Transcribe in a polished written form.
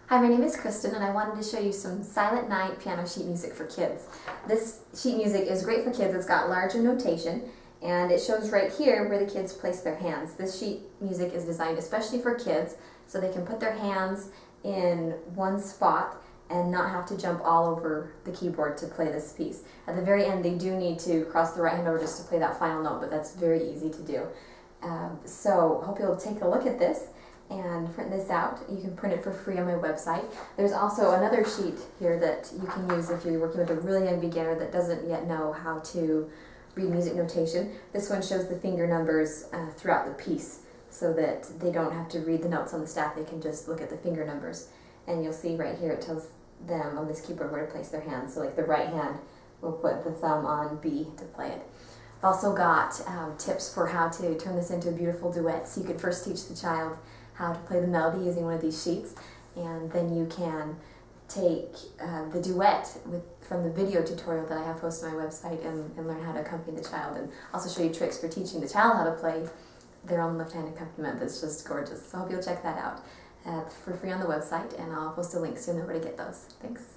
Hi, my name is Kristen and I wanted to show you some Silent Night piano sheet music for kids. This sheet music is great for kids. It's got larger notation and it shows right here where the kids place their hands. This sheet music is designed especially for kids so they can put their hands in one spot and not have to jump all over the keyboard to play this piece. At the very end they do need to cross the right hand over just to play that final note, but that's very easy to do. So hope you'll take a look at this and print this out. You can print it for free on my website. There's also another sheet here that you can use if you're working with a really young beginner that doesn't yet know how to read music notation. This one shows the finger numbers throughout the piece so that they don't have to read the notes on the staff, they can just look at the finger numbers. And you'll see right here it tells them on this keyboard where to place their hands. So like the right hand will put the thumb on B to play it. I've also got tips for how to turn this into a beautiful duet. So you could first teach the child how to play the melody using one of these sheets, and then you can take the duet from the video tutorial that I have posted on my website and learn how to accompany the child, and also show you tricks for teaching the child how to play their own left-hand accompaniment that's just gorgeous. So I hope you'll check that out for free on the website, and I'll post a link so you'll know where to get those. Thanks.